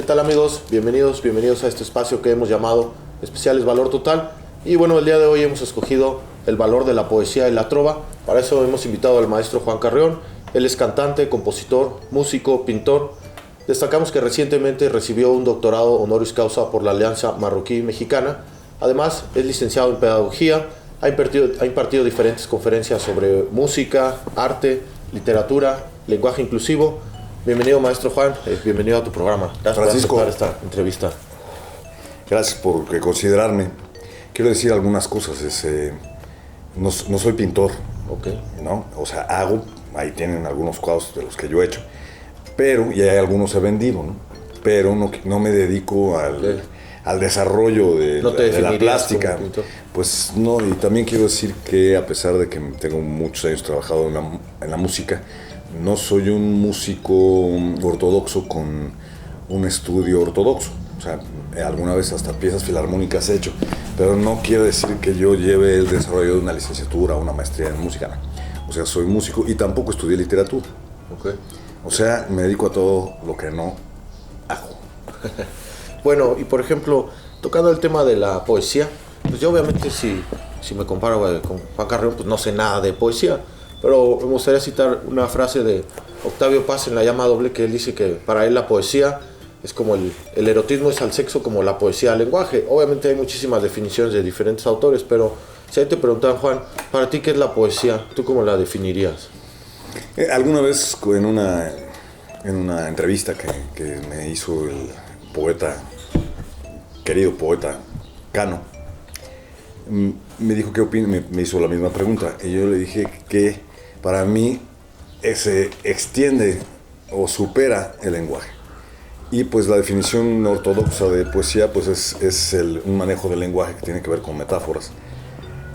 tal amigos? Bienvenidos a este espacio que hemos llamado Especiales Valor Total. Y bueno, el día de hoy hemos escogido el valor de la poesía y la trova. Para eso hemos invitado al maestro Juan Carrión. Él es cantante, compositor, músico, pintor. Destacamos que recientemente recibió un doctorado honoris causa por la Alianza Marroquí-Mexicana. Además, es licenciado en pedagogía. Ha impartido diferentes conferencias sobre música, arte, literatura, lenguaje inclusivo. Bienvenido, maestro Juan, bienvenido a tu programa. Gracias Francisco, por aceptar esta entrevista. Gracias por considerarme. Quiero decir algunas cosas. No soy pintor, Okay. ¿no? O sea, ahí tienen algunos cuadros de los que yo he hecho, pero, y hay algunos he vendido, ¿no? Pero no me dedico al desarrollo de la plástica. Pues no, y también quiero decir que a pesar de que tengo muchos años trabajado en la música, no soy un músico ortodoxo con un estudio ortodoxo. O sea, alguna vez hasta piezas filarmónicas he hecho, pero no quiere decir que yo lleve el desarrollo de una licenciatura o una maestría en música, no. O sea, soy músico y tampoco estudié literatura. Okay. O sea, me dedico a todo lo que no hago. Bueno, y por ejemplo, tocando el tema de la poesía, pues yo obviamente si me comparo con Juan Carrión, pues no sé nada de poesía, pero me gustaría citar una frase de Octavio Paz en La llama doble, que él dice que para él la poesía es como el erotismo es al sexo como la poesía al lenguaje. Obviamente hay muchísimas definiciones de diferentes autores, pero si ahí te preguntan, Juan, para ti, ¿qué es la poesía? ¿Tú cómo la definirías? Alguna vez en una entrevista que me hizo el querido poeta Cano, me dijo qué opina, me hizo la misma pregunta, y yo le dije que para mí se extiende o supera el lenguaje. Y pues la definición ortodoxa de poesía pues es un manejo del lenguaje que tiene que ver con metáforas.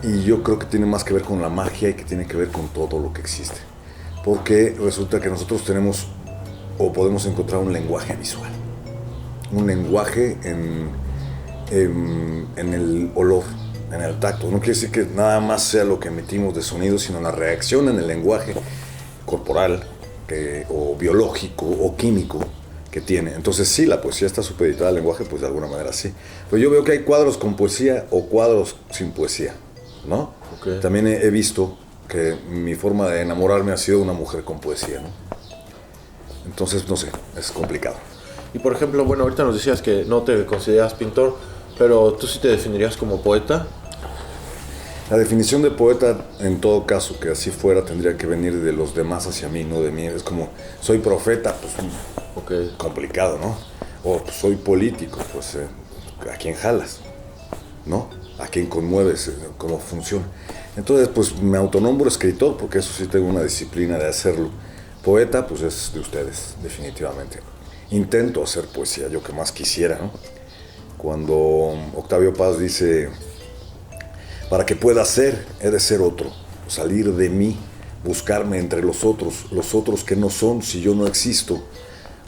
Y yo creo que tiene más que ver con la magia y que tiene que ver con todo lo que existe. Porque resulta que nosotros tenemos o podemos encontrar un lenguaje visual. Un lenguaje en el olor, en el tacto. No quiere decir que nada más sea lo que emitimos de sonido, sino la reacción en el lenguaje corporal o biológico o químico que tiene. Entonces sí, la poesía está supeditada al lenguaje, pues de alguna manera sí. Pero yo veo que hay cuadros con poesía o cuadros sin poesía, ¿no? Okay. También he visto que mi forma de enamorarme ha sido una mujer con poesía, ¿no? Entonces, no sé, es complicado. Y por ejemplo, bueno, ahorita nos decías que no te consideras pintor, pero ¿tú sí te definirías como poeta? La definición de poeta, en todo caso, que así fuera, tendría que venir de los demás hacia mí, no de mí. Es como, soy profeta, pues okay. Complicado, ¿no? O pues, soy político, pues ¿a quién jalas? ¿No? ¿A quién conmueves? ¿Cómo funciona? Entonces, pues me autonombro escritor, porque eso sí tengo una disciplina de hacerlo. Poeta, pues es de ustedes, definitivamente. Intento hacer poesía, yo que más quisiera, ¿no? Cuando Octavio Paz dice, para que pueda ser, he de ser otro, salir de mí, buscarme entre los otros que no son si yo no existo,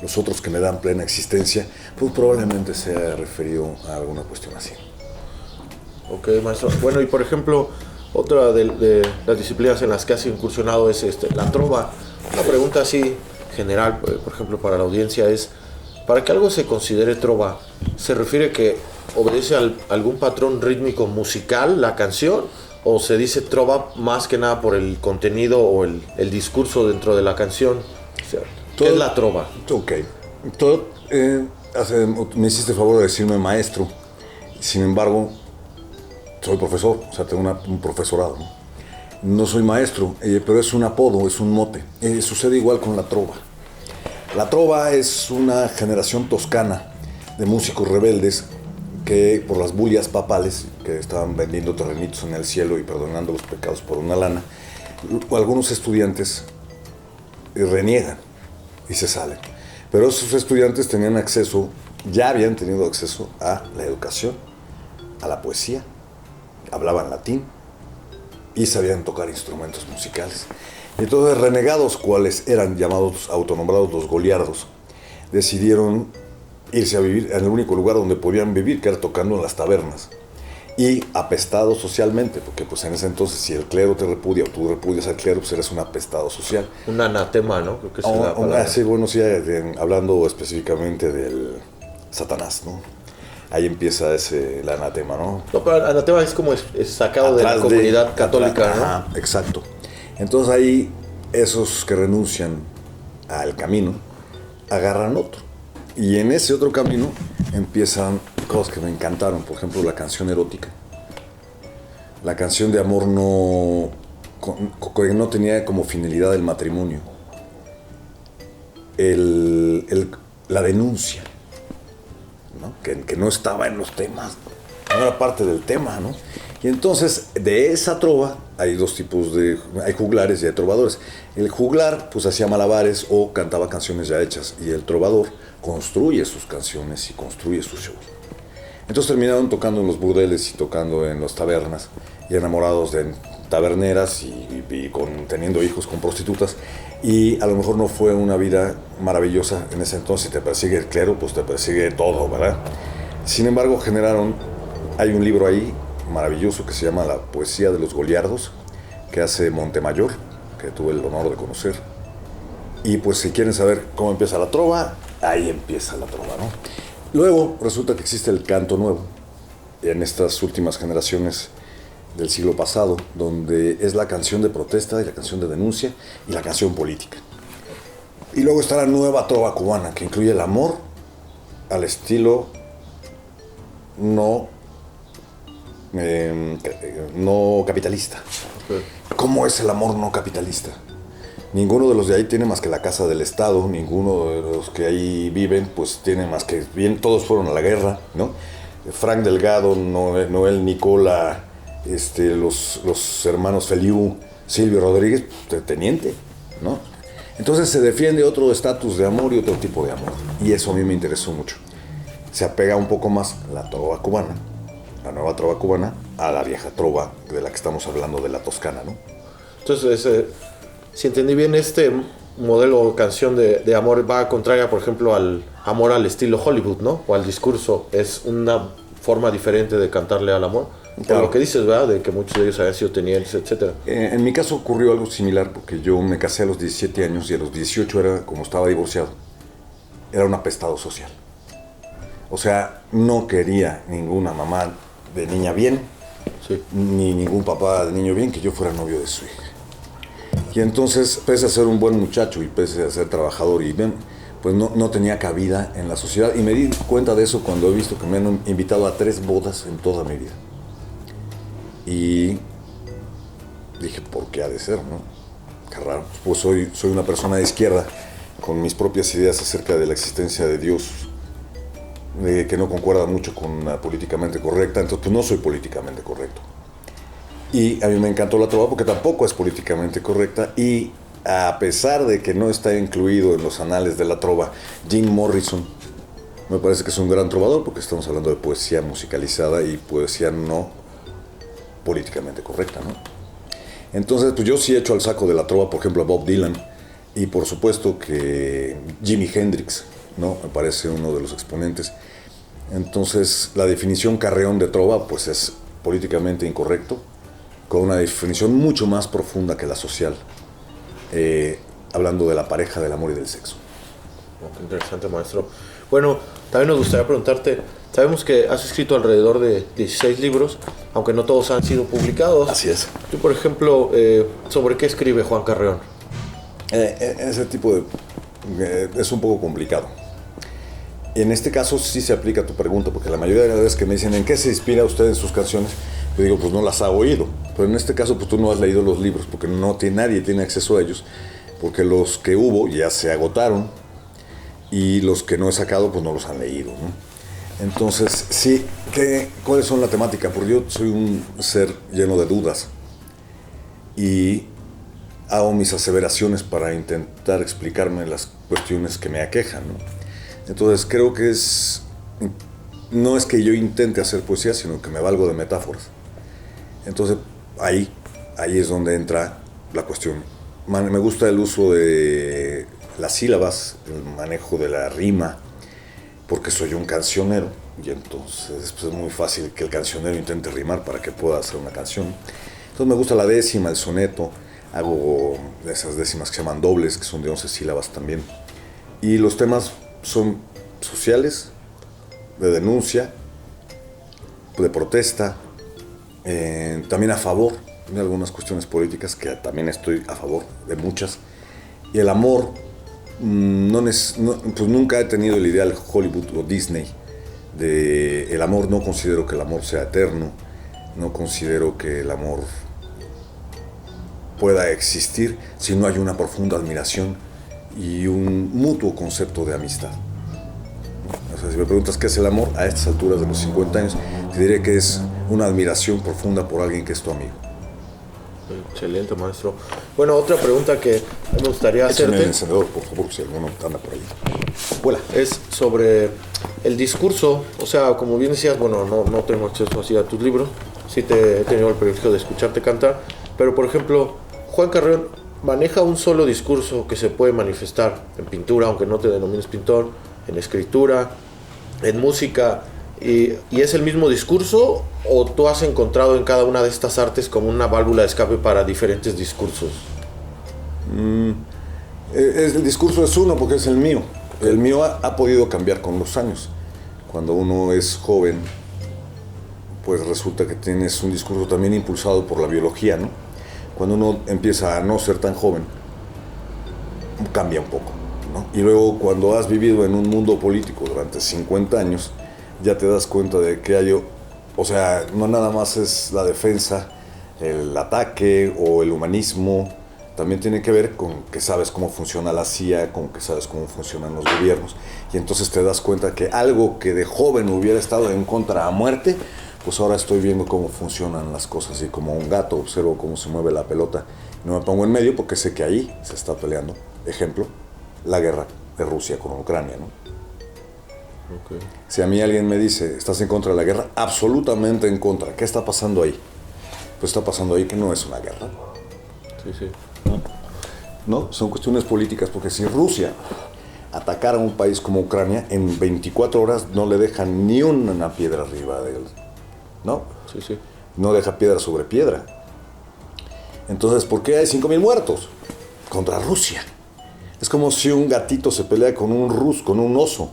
los otros que me dan plena existencia, pues probablemente se haya referido a alguna cuestión así. Ok, maestro. Bueno, y por ejemplo, otra de las disciplinas en las que has incursionado es la trova. Una pregunta así general, por ejemplo, para la audiencia es, para que algo se considere trova, ¿se refiere que obedece a algún patrón rítmico musical, la canción? ¿O se dice trova más que nada por el contenido o el discurso dentro de la canción? O sea, ¿qué es la trova? Ok. Me hiciste el favor de decirme maestro. Sin embargo, soy profesor, o sea, tengo un profesorado, ¿no? No soy maestro, pero es un apodo, es un mote. Sucede igual con la trova. La trova es una generación toscana de músicos rebeldes que por las bullas papales, que estaban vendiendo terrenitos en el cielo y perdonando los pecados por una lana, algunos estudiantes reniegan y se salen. Pero esos estudiantes ya habían tenido acceso a la educación, a la poesía, hablaban latín y sabían tocar instrumentos musicales. Y entonces renegados, cuales eran llamados, autonombrados los goliardos, decidieron irse a vivir en el único lugar donde podían vivir, que era tocando en las tabernas. Y apestados socialmente, porque pues en ese entonces si el clero te repudia o tú repudias al clero, pues eres un apestado social. Un anatema, ¿no? Creo que es la palabra. Sí, bueno, sí, hablando específicamente Satanás, ¿no? Ahí empieza el anatema, ¿no? No, pero anatema es como es sacado de la comunidad católica, ¿no? Ajá, exacto. Entonces ahí esos que renuncian al camino agarran otro. Y en ese otro camino empiezan cosas que me encantaron. Por ejemplo, la canción erótica. La canción de amor que no tenía como finalidad el matrimonio. La denuncia, ¿no? Que no estaba en los temas, no era parte del tema, ¿no? Y entonces de esa trova hay dos tipos hay juglares y hay trovadores. El juglar pues hacía malabares o cantaba canciones ya hechas, y el trovador construye sus canciones y construye sus shows. Entonces terminaron tocando en los burdeles y tocando en las tabernas y enamorados de taberneras y teniendo hijos con prostitutas. Y a lo mejor no fue una vida maravillosa en ese entonces. Si te persigue el clero, pues te persigue todo, ¿verdad? Sin embargo, hay un libro ahí maravilloso que se llama La poesía de los Goliardos, que hace Montemayor, que tuve el honor de conocer. Y pues si quieren saber cómo empieza la trova, ahí empieza la trova, ¿no? Luego resulta que existe el canto nuevo en estas últimas generaciones del siglo pasado, donde es la canción de protesta y la canción de denuncia y la canción política. Y luego está la nueva trova cubana, que incluye el amor al estilo no capitalista. Okay. ¿Cómo es el amor no capitalista? Ninguno de los de ahí tiene más que la casa del Estado, ninguno de los que ahí viven pues tiene más que, bien, todos fueron a la guerra, ¿no? Frank Delgado, Noel Nicola, los hermanos Feliu, Silvio Rodríguez, teniente, ¿no? Entonces se defiende otro estatus de amor y otro tipo de amor, y eso a mí me interesó mucho. Se apega un poco más la trova cubana, la nueva trova cubana, a la vieja trova de la que estamos hablando, de la toscana, ¿no? Entonces, si entendí bien, este modelo o canción de amor va contraria, por ejemplo, al amor al estilo Hollywood, ¿no? O al discurso. Es una forma diferente de cantarle al amor. Por Claro. lo que dices, ¿verdad? De que muchos de ellos habían sido tenientes, etcétera. En mi caso ocurrió algo similar, porque yo me casé a los 17 años y a los 18 como estaba divorciado, era un apestado social. O sea, no quería ninguna mamá de niña bien, Sí. ni ningún papá de niño bien que yo fuera novio de su hija. Y entonces, pese a ser un buen muchacho y pese a ser trabajador y bien, pues no tenía cabida en la sociedad. Y me di cuenta de eso cuando he visto que me han invitado a 3 bodas en toda mi vida. Y dije, ¿por qué ha de ser, no? Qué raro. Pues soy una persona de izquierda con mis propias ideas acerca de la existencia de Dios, que no concuerda mucho con la políticamente correcta, entonces pues no soy políticamente correcto. Y a mí me encantó la trova porque tampoco es políticamente correcta, y a pesar de que no está incluido en los anales de la trova, Jim Morrison me parece que es un gran trovador, porque estamos hablando de poesía musicalizada y poesía no políticamente correcta, ¿no? Entonces, pues yo sí echo al saco de la trova, por ejemplo, a Bob Dylan, y por supuesto que Jimi Hendrix, ¿no? Me parece uno de los exponentes. Entonces, la definición Carreón de trova, pues es políticamente incorrecto, con una definición mucho más profunda que la social, hablando de la pareja, del amor y del sexo. Oh, qué interesante, maestro. Bueno, también nos gustaría preguntarte, sabemos que has escrito alrededor de 16 libros, aunque no todos han sido publicados. Así es. Tú, por ejemplo, ¿sobre qué escribe Juan Carreón? Ese tipo es un poco complicado. En este caso sí se aplica a tu pregunta, porque la mayoría de las veces que me dicen ¿en qué se inspira usted en sus canciones? Yo digo, pues no las ha oído. Pero en este caso, pues tú no has leído los libros, porque nadie tiene acceso a ellos, porque los que hubo ya se agotaron, y los que no he sacado, pues no los han leído, ¿no? Entonces, sí, ¿cuáles son la temática? Porque yo soy un ser lleno de dudas, y hago mis aseveraciones para intentar explicarme las cuestiones que me aquejan, ¿no? Entonces creo que no es que yo intente hacer poesía, sino que me valgo de metáforas. Entonces ahí es donde entra la cuestión. Me gusta el uso de las sílabas, el manejo de la rima, porque soy un cancionero, y entonces pues, es muy fácil que el cancionero intente rimar para que pueda hacer una canción. Entonces me gusta la décima, el soneto, hago esas décimas que se llaman dobles, que son de 11 sílabas también. Y los temas son sociales, de denuncia, de protesta, también a favor de algunas cuestiones políticas, que también estoy a favor de muchas. Y el amor, pues nunca he tenido el ideal Hollywood o Disney de el amor. No considero que el amor sea eterno, no considero que el amor pueda existir si no hay una profunda admiración y un mutuo concepto de amistad. O sea, si me preguntas qué es el amor a estas alturas de los 50 años, te diré que es una admiración profunda por alguien que es tu amigo. Excelente, maestro. Bueno, otra pregunta que me gustaría hacerte. El encendedor, por favor, si alguno anda por ahí. Vuela. Es sobre el discurso. O sea, como bien decías, bueno, no tengo acceso así a tus libros. Sí he tenido el privilegio de escucharte cantar. Pero, por ejemplo, Juan Carrión maneja un solo discurso que se puede manifestar en pintura, aunque no te denomines pintor, en escritura, en música. ¿Y es el mismo discurso o tú has encontrado en cada una de estas artes como una válvula de escape para diferentes discursos? El discurso es uno porque es el mío. El mío ha podido cambiar con los años. Cuando uno es joven, pues resulta que tienes un discurso también impulsado por la biología, ¿no? Cuando uno empieza a no ser tan joven, cambia un poco, ¿no? Y luego cuando has vivido en un mundo político durante 50 años, ya te das cuenta de que o sea, no nada más es la defensa, el ataque o el humanismo, también tiene que ver con que sabes cómo funciona la CIA, con que sabes cómo funcionan los gobiernos, y entonces te das cuenta que algo que de joven hubiera estado en contra a muerte, pues ahora estoy viendo cómo funcionan las cosas y como un gato observo cómo se mueve la pelota. No me pongo en medio porque sé que ahí se está peleando. Ejemplo, la guerra de Rusia con Ucrania, ¿no? Okay. Si a mí alguien me dice, ¿estás en contra de la guerra? Absolutamente en contra. ¿Qué está pasando ahí? Pues está pasando ahí que no es una guerra. Sí. ¿No? Son cuestiones políticas, porque si Rusia atacara a un país como Ucrania, en 24 horas no le dejan ni una piedra arriba de él. ¿No? Sí. No deja piedra sobre piedra. Entonces, ¿por qué hay 5,000 muertos? Contra Rusia. Es como si un gatito se pelea con un oso.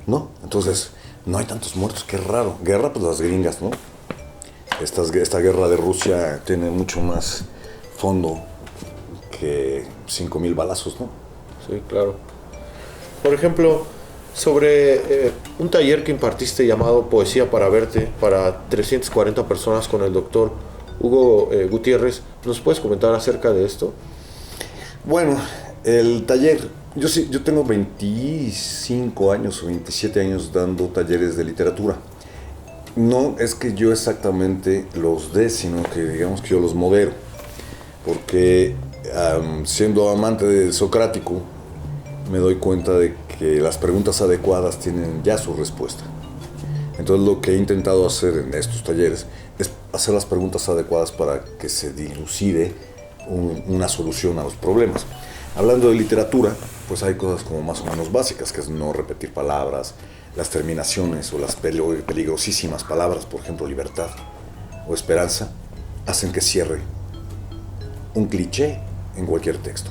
¿No? Entonces, no hay tantos muertos, qué raro. Guerra, pues las gringas, ¿no? Esta guerra de Rusia tiene mucho más fondo que 5,000 balazos, ¿no? Sí, claro. Por ejemplo, sobre un taller que impartiste llamado Poesía para Verte, para 340 personas con el doctor Hugo Gutiérrez, ¿nos puedes comentar acerca de esto? Bueno, el taller, yo tengo 25 años o 27 años dando talleres de literatura. No es que yo exactamente los dé, sino que digamos que yo los modero. Porque siendo amante del socrático, me doy cuenta de que las preguntas adecuadas tienen ya su respuesta. Entonces lo que he intentado hacer en estos talleres es hacer las preguntas adecuadas para que se dilucide una solución a los problemas. Hablando de literatura, pues hay cosas como más o menos básicas, que es no repetir palabras, las terminaciones o las peligrosísimas palabras, por ejemplo, libertad o esperanza, hacen que cierre un cliché en cualquier texto.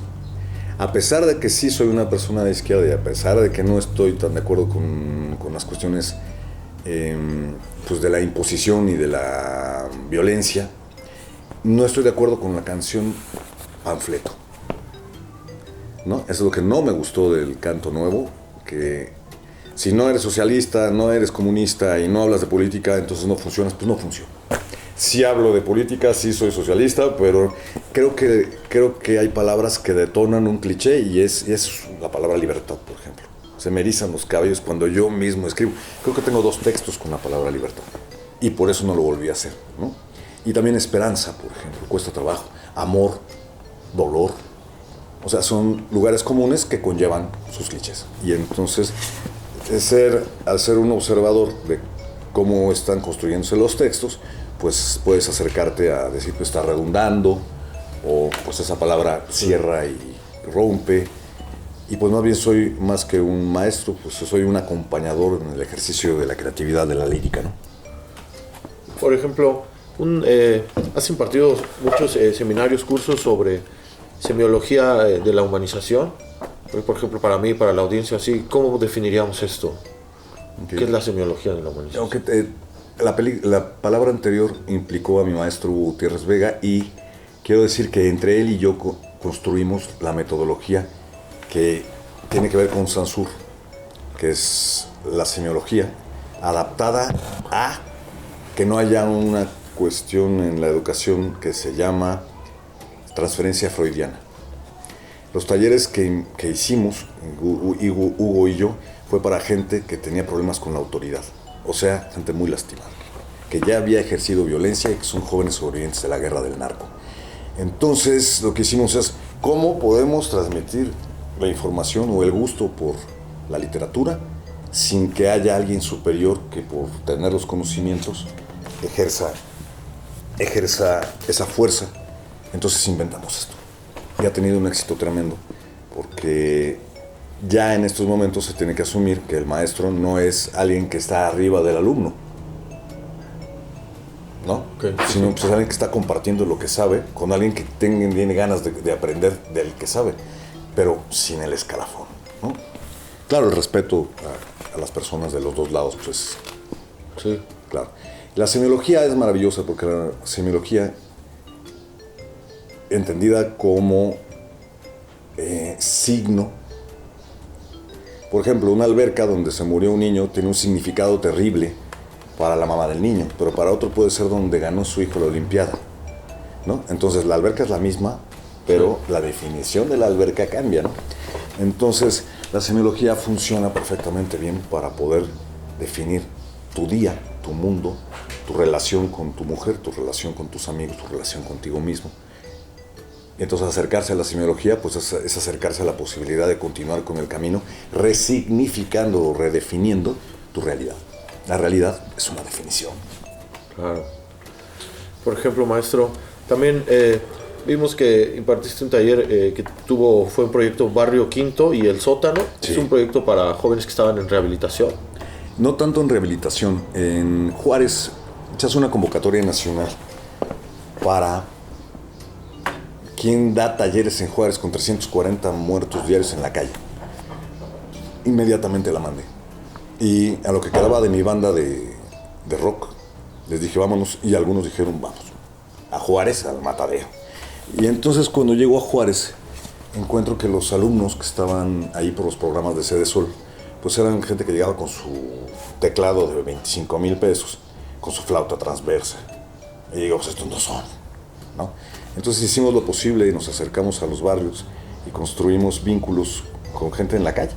A pesar de que sí soy una persona de izquierda y a pesar de que no estoy tan de acuerdo con las cuestiones pues de la imposición y de la violencia, no estoy de acuerdo con la canción panfleto, ¿no? Eso es lo que no me gustó del canto nuevo, que si no eres socialista, no eres comunista y no hablas de política, entonces no funcionas, pues no funciona. Sí hablo de política, sí soy socialista, pero creo que hay palabras que detonan un cliché y es la palabra libertad, por ejemplo. Se me erizan los cabellos cuando yo mismo escribo. Creo que tengo 2 textos con la palabra libertad y por eso no lo volví a hacer, ¿no? Y también esperanza, por ejemplo, cuesta trabajo. Amor, dolor. O sea, son lugares comunes que conllevan sus clichés. Y entonces, al ser un observador de cómo están construyéndose los textos, pues puedes acercarte a decir que está redundando, o pues esa palabra cierra y rompe. Y pues más bien soy más que un maestro, pues soy un acompañador en el ejercicio de la creatividad de la lírica, ¿no? Por ejemplo, has impartido muchos seminarios, cursos sobre semiología de la humanización. Por ejemplo, para mí, para la audiencia, así, ¿cómo definiríamos esto? Okay. ¿Qué es la semiología de la humanización? Aunque la palabra anterior implicó a mi maestro Hugo Gutiérrez Vega y quiero decir que entre él y yo construimos la metodología que tiene que ver con Saussure, que es la semiología adaptada a que no haya una cuestión en la educación que se llama transferencia freudiana. Los talleres que hicimos, Hugo y yo, fue para gente que tenía problemas con la autoridad, o sea, gente muy lastimada, que ya había ejercido violencia y que son jóvenes sobrevivientes de la guerra del narco. Entonces, lo que hicimos es, ¿cómo podemos transmitir la información o el gusto por la literatura sin que haya alguien superior que por tener los conocimientos ejerza esa fuerza? Entonces inventamos esto. Y ha tenido un éxito tremendo, porque ya en estos momentos se tiene que asumir que el maestro no es alguien que está arriba del alumno, ¿no? Okay. Sino pues, es alguien que está compartiendo lo que sabe con alguien que tiene ganas de aprender del que sabe, pero sin el escalafón, ¿no? Claro, el respeto a las personas de los dos lados, pues sí, claro. La semiología es maravillosa porque la semiología, entendida como signo, por ejemplo, una alberca donde se murió un niño tiene un significado terrible para la mamá del niño, pero para otro puede ser donde ganó su hijo la Olimpiada, ¿no? Entonces la alberca es la misma, pero la definición de la alberca cambia, ¿no? Entonces la semiología funciona perfectamente bien para poder definir tu día, tu mundo, tu relación con tu mujer, tu relación con tus amigos, tu relación contigo mismo. Y entonces acercarse a la semiología pues es acercarse a la posibilidad de continuar con el camino, resignificando o redefiniendo tu realidad. La realidad es una definición. Claro. Por ejemplo, maestro, también vimos que impartiste un taller que fue un proyecto Barrio Quinto y El Sótano. Sí. Es un proyecto para jóvenes que estaban en rehabilitación. No tanto en rehabilitación. En Juárez se hace una convocatoria nacional para quien da talleres en Juárez con 340 muertos diarios en la calle. Inmediatamente la mandé. Y a lo que quedaba de mi banda de rock, les dije vámonos, y algunos dijeron vamos, a Juárez, al matadero. Y entonces cuando llego a Juárez, encuentro que los alumnos que estaban ahí por los programas de Sede Sol, pues eran gente que llegaba con su teclado de 25,000 pesos, con su flauta transversa. Y digo, pues estos no son, ¿no? Entonces hicimos lo posible y nos acercamos a los barrios y construimos vínculos con gente en la calle.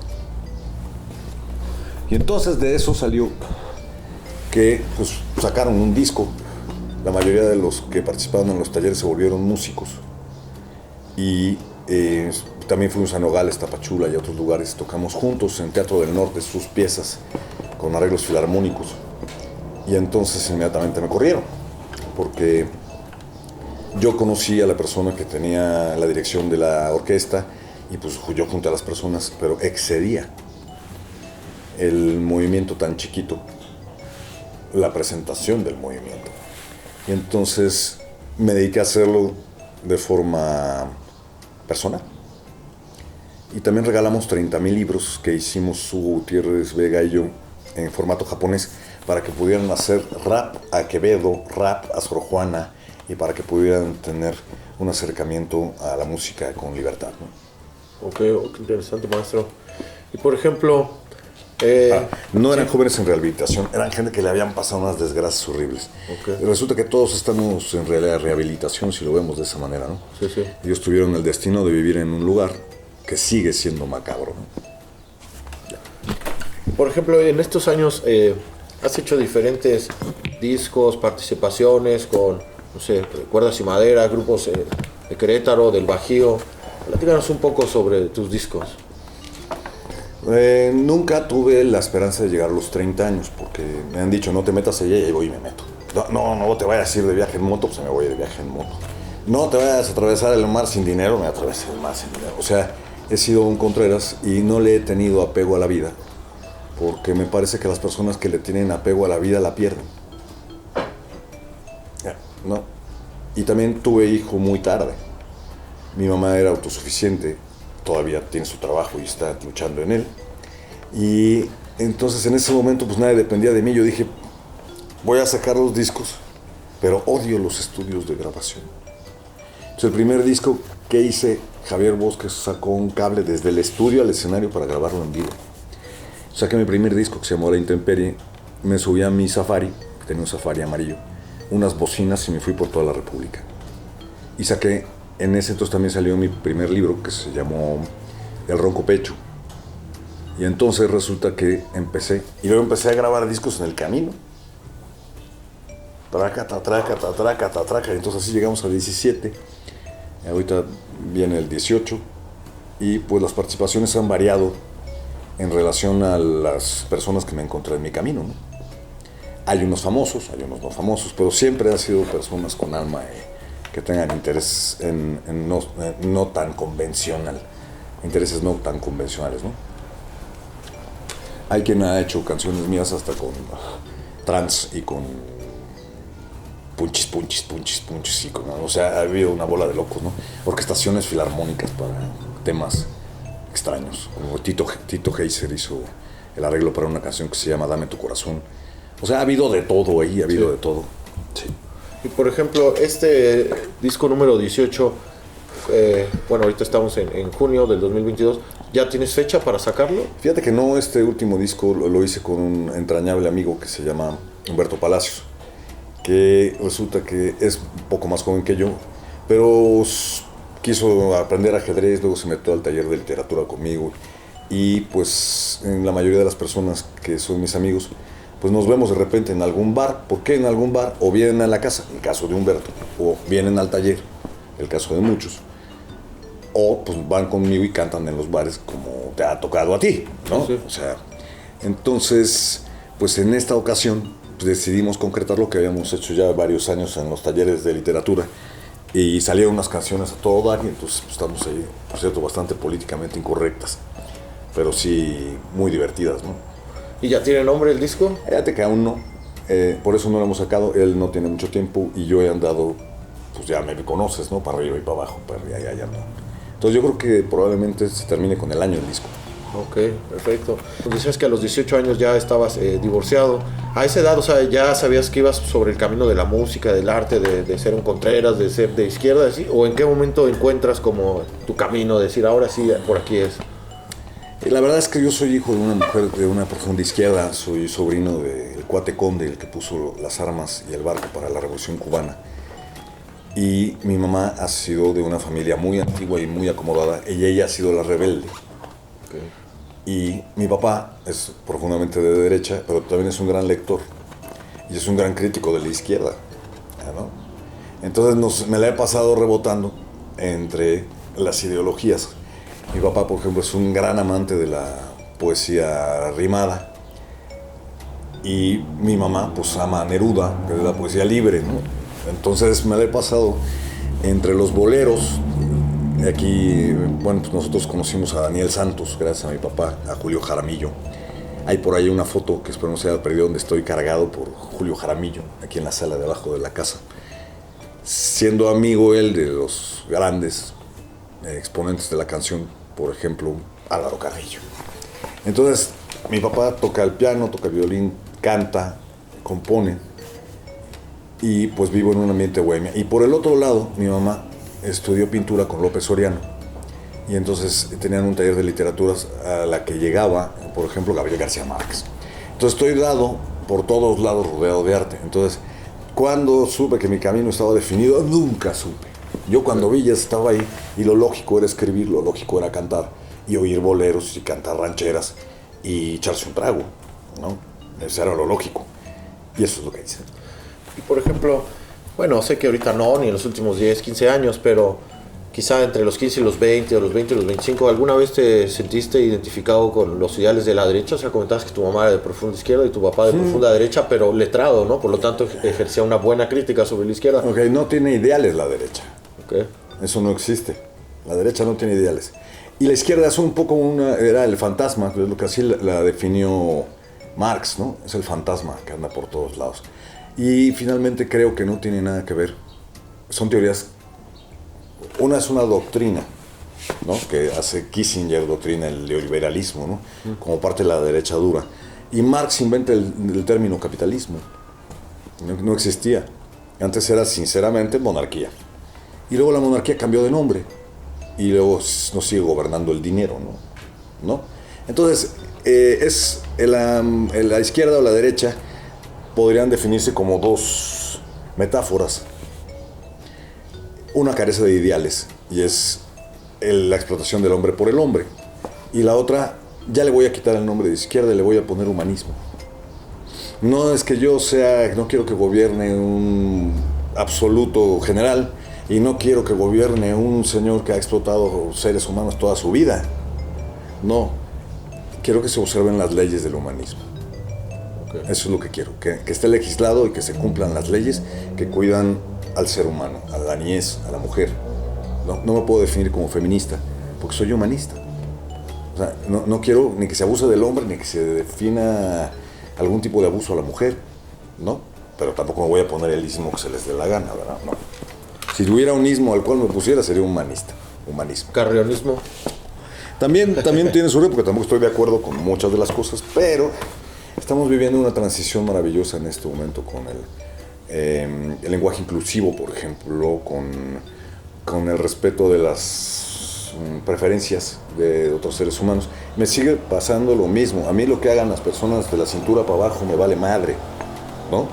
Y entonces de eso salió que pues, sacaron un disco. La mayoría de los que participaron en los talleres se volvieron músicos. Y también fuimos a Nogales, Tapachula y a otros lugares. Tocamos juntos en Teatro del Norte sus piezas con arreglos filarmónicos. Y entonces inmediatamente me corrieron, porque yo conocí a la persona que tenía la dirección de la orquesta y pues yo junté a las personas, pero excedía el movimiento tan chiquito, la presentación del movimiento. Y entonces me dediqué a hacerlo de forma personal. Y también regalamos 30,000 libros que hicimos Hugo Gutiérrez Vega y yo en formato japonés para que pudieran hacer rap a Quevedo, rap a Sor Juana, y para que pudieran tener un acercamiento a la música con libertad, ¿no? Ok, qué interesante, maestro. Y por ejemplo... no eran jóvenes en rehabilitación, eran gente que le habían pasado unas desgracias horribles. Okay. Resulta que todos estamos en rehabilitación, si lo vemos de esa manera, ¿no? Sí, sí. Ellos tuvieron el destino de vivir en un lugar que sigue siendo macabro, ¿no? Por ejemplo, en estos años has hecho diferentes discos, participaciones con, no sé, Cuerdas y Madera, grupos de Querétaro, del Bajío. Platícanos un poco sobre tus discos. Nunca tuve la esperanza de llegar a los 30 años, porque me han dicho, no te metas allá, y ahí voy y me meto. No te vayas a ir de viaje en moto, pues me voy de viaje en moto. No te vayas a atravesar el mar sin dinero, me atraveso el mar sin dinero. O sea, he sido un Contreras y no le he tenido apego a la vida, porque me parece que las personas que le tienen apego a la vida la pierden. ¿No? Y también tuve hijo muy tarde. Mi mamá era autosuficiente, todavía tiene su trabajo y está luchando en él. Y Entonces en ese momento pues nadie dependía de mí. Yo dije, voy a sacar los discos, pero odio los estudios de grabación. Entonces el primer disco que hice, Javier Bosques sacó un cable desde el estudio al escenario para grabarlo en vivo. Saqué mi primer disco que se llamó La Intemperie, me subí a mi Safari, tenía un Safari amarillo, unas bocinas y me fui por toda la República. Y saqué, en ese entonces también salió mi primer libro que se llamó El Ronco Pecho. Y entonces resulta que y luego empecé a grabar discos en el camino. Trácata, trácata, trácata, trácata. Entonces así llegamos al 17. Ahorita viene el 18. Y pues las participaciones han variado en relación a las personas que me encontré en mi camino, ¿no? Hay unos famosos, hay unos no famosos, pero siempre han sido personas con alma que tengan interés no tan convencional. Intereses no tan convencionales, ¿no? Hay quien ha hecho canciones mías hasta con trance y con punchis, punchis, punchis, punchis. O sea, ha habido una bola de locos, ¿no? Orquestaciones filarmónicas para temas extraños. Como Tito Heiser hizo el arreglo para una canción que se llama Dame tu corazón. O sea, ha habido de todo ahí, ha habido de todo. Sí. Y por ejemplo, este disco número 18, bueno, ahorita estamos en junio del 2022, ¿ya tienes fecha para sacarlo? Fíjate que no, este último disco lo hice con un entrañable amigo que se llama Humberto Palacios, que resulta que es un poco más joven que yo, pero quiso aprender ajedrez, luego se metió al taller de literatura conmigo y pues la mayoría de las personas que son mis amigos, pues nos vemos de repente en algún bar. ¿Por qué en algún bar? O vienen a la casa, el caso de Humberto, o vienen al taller, el caso de muchos, o pues van conmigo y cantan en los bares como te ha tocado a ti, ¿no? Sí. O sea, entonces, pues en esta ocasión pues decidimos concretar lo que habíamos hecho ya varios años en los talleres de literatura y salieron unas canciones a todo dar y entonces pues, estamos ahí, por cierto, bastante políticamente incorrectas, pero sí muy divertidas, ¿no? ¿Y ya tiene nombre el disco? Fíjate que aún no, por eso no lo hemos sacado, él no tiene mucho tiempo y yo he andado, pues ya me conoces, ¿no? Para arriba y para abajo, para allá, ¿no? Entonces yo creo que probablemente se termine con el año el disco. Ok, perfecto. Pues decías que a los 18 años ya estabas divorciado. A esa edad, o sea, ya sabías que ibas sobre el camino de la música, del arte, de ser un Contreras, de ser de izquierda, ¿sí? ¿O en qué momento encuentras como tu camino, de decir, ahora sí, por aquí es? La verdad es que yo soy hijo de una mujer, de una persona de izquierda, soy sobrino del cuate Conde, el que puso las armas y el barco para la Revolución Cubana. Y mi mamá ha sido de una familia muy antigua y muy acomodada, y ella ha sido la rebelde. Okay. Y mi papá es profundamente de derecha, pero también es un gran lector y es un gran crítico de la izquierda, ¿no? Entonces me la he pasado rebotando entre las ideologías. Mi papá, por ejemplo, es un gran amante de la poesía rimada y mi mamá pues ama a Neruda, que es la poesía libre, ¿no? Entonces me la he pasado entre los boleros. Aquí, bueno, pues nosotros conocimos a Daniel Santos, gracias a mi papá, a Julio Jaramillo. Hay por ahí una foto que espero no se haya perdido donde estoy cargado por Julio Jaramillo, aquí en la sala de abajo de la casa. Siendo amigo él de los grandes exponentes de la canción, por ejemplo, Álvaro Carrillo. Entonces, mi papá toca el piano, toca el violín, canta, compone, y pues vivo en un ambiente bohemio. Y por el otro lado, mi mamá estudió pintura con López Soriano y entonces tenían un taller de literaturas a la que llegaba, por ejemplo, Gabriel García Márquez. Entonces estoy dado por todos lados rodeado de arte. Entonces, cuando supe que mi camino estaba definido, nunca supe. Yo cuando vi ya estaba ahí y lo lógico era escribir, lo lógico era cantar y oír boleros y cantar rancheras y echarse un trago, ¿no? Eso era lo lógico y eso es lo que hice. Y por ejemplo, bueno, sé que ahorita no, ni en los últimos 10, 15 años, pero quizá entre los 15 y los 20, o los 20 y los 25, ¿alguna vez te sentiste identificado con los ideales de la derecha? O sea, comentabas que tu mamá era de profunda izquierda y tu papá de profunda derecha, pero letrado, ¿no? Por lo tanto, ejercía una buena crítica sobre la izquierda. Ok, no tiene ideales la derecha. Okay. Eso no existe. La derecha no tiene ideales. Y la izquierda es un poco era el fantasma, es lo que así la definió Marx, ¿no? Es el fantasma que anda por todos lados. Y finalmente creo que no tiene nada que ver. Son teorías. Una es una doctrina, ¿no? Que hace Kissinger, doctrina el neoliberalismo, ¿no? Como parte de la derecha dura. Y Marx inventa el término capitalismo. No existía. Antes era sinceramente monarquía. Y luego la monarquía cambió de nombre. Y luego nos sigue gobernando el dinero, ¿no? Entonces, la izquierda o la derecha podrían definirse como dos metáforas. Una carece de ideales y es la explotación del hombre por el hombre. Y la otra, ya le voy a quitar el nombre de izquierda y le voy a poner humanismo. No es que no quiero que gobierne un absoluto general y no quiero que gobierne un señor que ha explotado seres humanos toda su vida. No, quiero que se observen las leyes del humanismo. Okay. Eso es lo que quiero, que esté legislado y que se cumplan las leyes que cuidan al ser humano, a la niñez, a la mujer. No me puedo definir como feminista, porque soy humanista. O sea, no quiero ni que se abuse del hombre, ni que se defina algún tipo de abuso a la mujer, ¿no? Pero tampoco me voy a poner el ismo que se les dé la gana, ¿verdad? No. Si tuviera un ismo al cual me pusiera, sería humanista. Humanismo. Carrionismo. También tiene su porque tampoco estoy de acuerdo con muchas de las cosas, pero estamos viviendo una transición maravillosa en este momento con el lenguaje inclusivo, por ejemplo, con el respeto de las preferencias de otros seres humanos. Me sigue pasando lo mismo. A mí lo que hagan las personas de la cintura para abajo me vale madre, ¿no?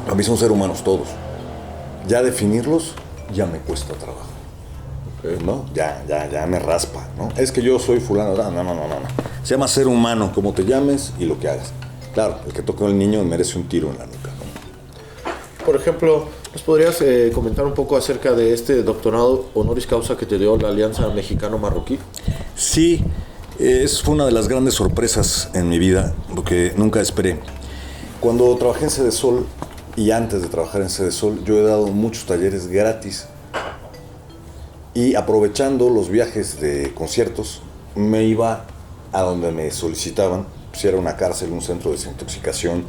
A mí son seres humanos todos. Ya definirlos ya me cuesta trabajo, ¿no? Ya me raspa, ¿no? Es que yo soy fulano. No. Se llama ser humano, como te llames y lo que hagas. Claro, el que toca al niño merece un tiro en la nuca, ¿no? Por ejemplo, ¿nos podrías comentar un poco acerca de este doctorado honoris causa que te dio la Alianza Mexicano-Marroquí? Sí, fue una de las grandes sorpresas en mi vida, lo que nunca esperé. Cuando trabajé en Sedesol y antes de trabajar en Sedesol, yo he dado muchos talleres gratis y aprovechando los viajes de conciertos, me iba a donde me solicitaban, si era una cárcel, un centro de desintoxicación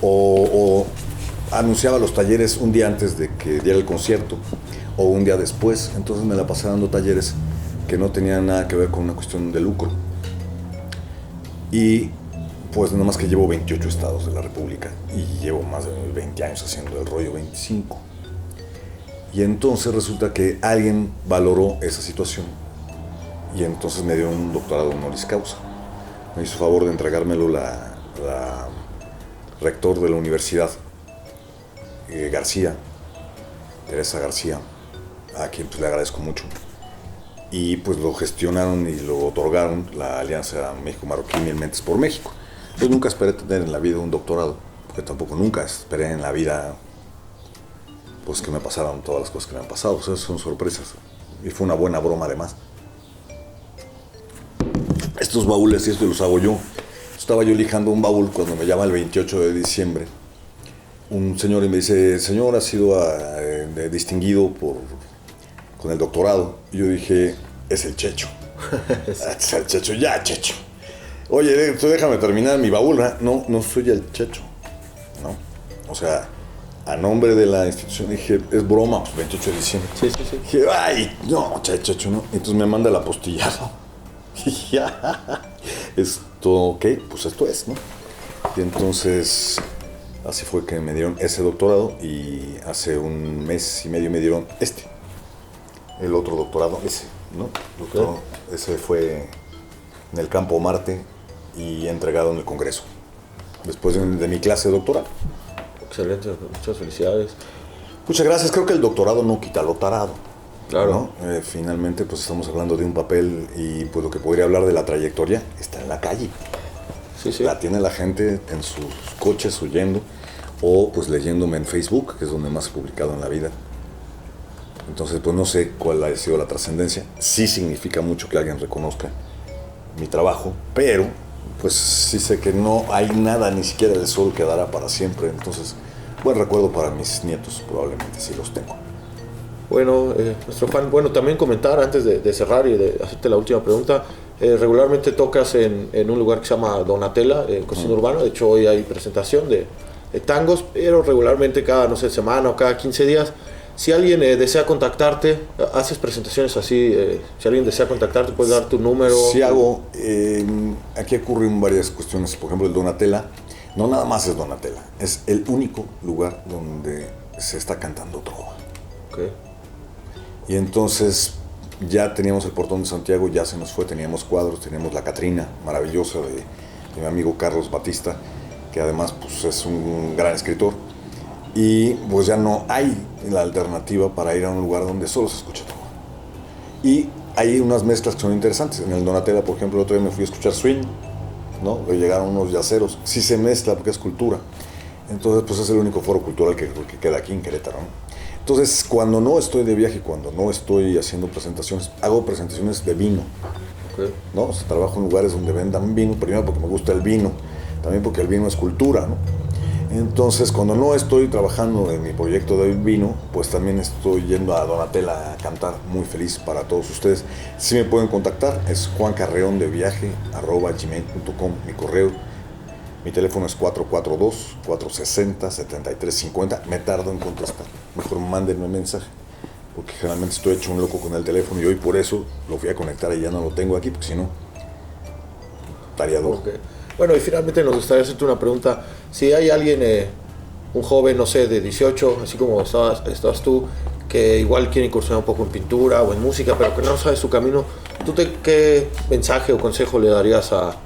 o anunciaba los talleres un día antes de que diera el concierto o un día después. Entonces me la pasé dando talleres que no tenían nada que ver con una cuestión de lucro. Y pues nada más que llevo 28 estados de la República y llevo más de 20 años haciendo el rollo, 25. Y entonces resulta que alguien valoró esa situación y entonces me dio un doctorado honoris causa. Me hizo favor de entregármelo la rector de la universidad, García, Teresa García, a quien pues le agradezco mucho. Y pues lo gestionaron y lo otorgaron la Alianza México-Marroquí Mil Mentes por México. Yo nunca esperé tener en la vida un doctorado, porque tampoco nunca esperé en la vida pues que me pasaran todas las cosas que me han pasado. O sea, son sorpresas. Y fue una buena broma además. Estos baúles, y esto los hago yo. Estaba yo lijando un baúl cuando me llama el 28 de diciembre. Un señor y me dice, señor, ha sido distinguido con el doctorado. Y yo dije, es el Checho. Es el Checho, ya, Checho. Oye, tú déjame terminar mi baúl. No soy el Checho. No. O sea, a nombre de la institución dije, es broma, pues 28 de diciembre. Sí. Dije, ay, no, Checho, no. Entonces me manda el apostillado. Y ya, esto, ok, pues esto es, ¿no? Y entonces, así fue que me dieron ese doctorado y hace un mes y medio me dieron el otro doctorado, ese, ¿no? Doctorado, ese fue en el campo Marte y entregado en el Congreso, después de mi clase de doctorado. Excelente, muchas felicidades. Muchas gracias, creo que el doctorado no quita lo tarado. Claro. ¿No? Finalmente pues estamos hablando de un papel y pues lo que podría hablar de la trayectoria está en la calle. Sí. La tiene la gente en sus coches huyendo o pues leyéndome en Facebook, que es donde más he publicado en la vida. Entonces pues no sé cuál ha sido la trascendencia. Sí significa mucho que alguien reconozca mi trabajo, pero pues sí sé que no hay nada, ni siquiera el sol quedará para siempre. Entonces, buen recuerdo para mis nietos, probablemente sí los tengo. Bueno, nuestro fan, también comentar antes de cerrar y de hacerte la última pregunta. Regularmente tocas en un lugar que se llama Donatella, Cocina Urbana. De hecho, hoy hay presentación de tangos, pero regularmente cada, semana o cada 15 días Si alguien desea contactarte, haces presentaciones así, si alguien desea contactarte, puedes dar tu número. Sí hago, aquí ocurren varias cuestiones, por ejemplo el Donatella, no nada más es Donatella, es el único lugar donde se está cantando trova. Okay. Y entonces ya teníamos el Portón de Santiago, ya se nos fue, teníamos cuadros, teníamos la Catrina maravillosa de mi amigo Carlos Batista, que además pues, es un gran escritor. Y pues ya no hay la alternativa para ir a un lugar donde solo se escucha trova. Y hay unas mezclas que son interesantes. En el Donatella, por ejemplo, el otro día me fui a escuchar swing, ¿no? Llegaron unos yaceros. Sí se mezcla porque es cultura. Entonces, pues es el único foro cultural que queda aquí en Querétaro, ¿no? Entonces, cuando no estoy de viaje, cuando no estoy haciendo presentaciones, hago presentaciones de vino. Okay. ¿No? O sea, trabajo en lugares donde vendan vino, primero porque me gusta el vino, también porque el vino es cultura, ¿no? Entonces, cuando no estoy trabajando en mi proyecto de vino, pues también estoy yendo a Donatella a cantar, muy feliz para todos ustedes. Si me pueden contactar, es juancarreondeviaje@gmail.com, mi correo. Mi teléfono es 442-460-7350. Me tardo en contestar. Mejor mándenme mensaje, porque generalmente estoy hecho un loco con el teléfono y hoy por eso lo fui a conectar y ya no lo tengo aquí, porque si no, estaría duro. Okay. Bueno, y finalmente nos gustaría hacerte una pregunta. Si hay alguien, un joven, no sé, de 18, así como estabas tú, que igual quiere incursionar un poco en pintura o en música, pero que no sabe su camino, ¿qué mensaje o consejo le darías a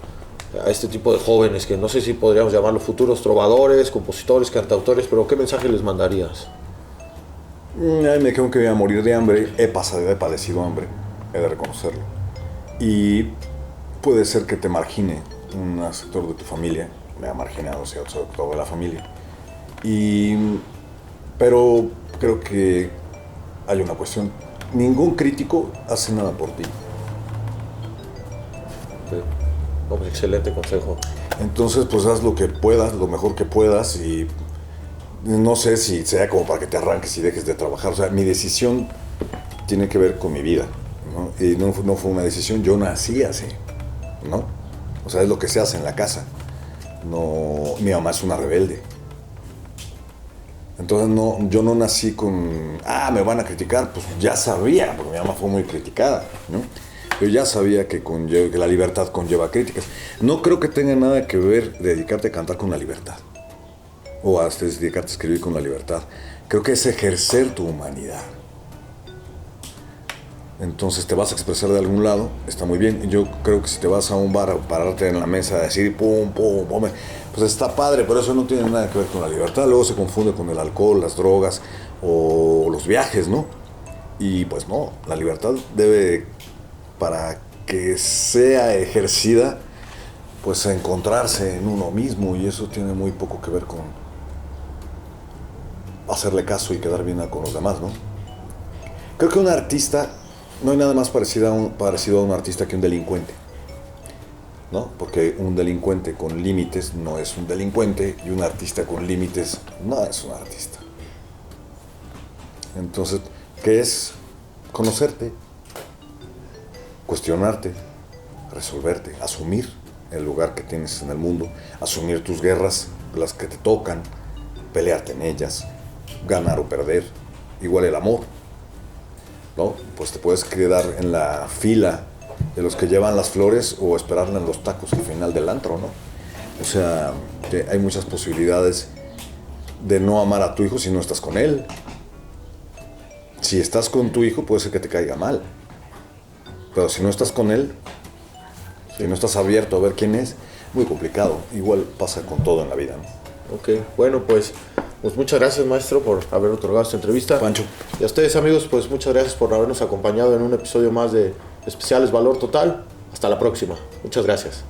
este tipo de jóvenes, que no sé si podríamos llamarlos futuros trovadores, compositores, cantautores, pero qué mensaje les mandarías? Me creo que voy a morir de hambre. He padecido hambre, he de reconocerlo. Y puede ser que te margine un sector de tu familia. Me ha marginado cierto sector de la familia. Pero creo que hay una cuestión. Ningún crítico hace nada por ti. Okay. Oh, pues excelente consejo. Entonces, pues haz lo que puedas, lo mejor que puedas, y no sé si sea como para que te arranques y dejes de trabajar. O sea, mi decisión tiene que ver con mi vida, ¿no? Y no fue una decisión, yo nací así, ¿no? O sea, es lo que se hace en la casa. No, mi mamá es una rebelde. Entonces, yo no nací con, me van a criticar, pues ya sabía, porque mi mamá fue muy criticada, ¿no? Yo ya sabía que la libertad conlleva críticas. No creo que tenga nada que ver dedicarte a cantar con la libertad. O hasta dedicarte a escribir con la libertad. Creo que es ejercer tu humanidad. Entonces te vas a expresar de algún lado, está muy bien. Yo creo que si te vas a un bar a pararte en la mesa a decir pum, pum, pum, pues está padre, pero eso no tiene nada que ver con la libertad. Luego se confunde con el alcohol, las drogas o los viajes, ¿no? Y pues no, la libertad debe, para que sea ejercida, pues encontrarse en uno mismo, y eso tiene muy poco que ver con hacerle caso y quedar bien con los demás, ¿no? Creo que un artista, no hay nada más parecido a un artista que un delincuente, ¿no? Porque un delincuente con límites no es un delincuente, y un artista con límites no es un artista. Entonces, ¿qué es? Conocerte, cuestionarte, resolverte, asumir el lugar que tienes en el mundo, asumir tus guerras, las que te tocan, pelearte en ellas, ganar o perder, igual el amor, ¿no? Pues te puedes quedar en la fila de los que llevan las flores o esperarla en los tacos al final del antro, ¿no? O sea, que hay muchas posibilidades de no amar a tu hijo si no estás con él. Si estás con tu hijo, puede ser que te caiga mal. Pero si no estás con él, si no estás abierto a ver quién es, muy complicado. Igual pasa con todo en la vida, ¿no? Ok, bueno, pues muchas gracias, maestro, por haber otorgado esta entrevista. Pancho. Y a ustedes, amigos, pues muchas gracias por habernos acompañado en un episodio más de Especiales Valor Total. Hasta la próxima. Muchas gracias.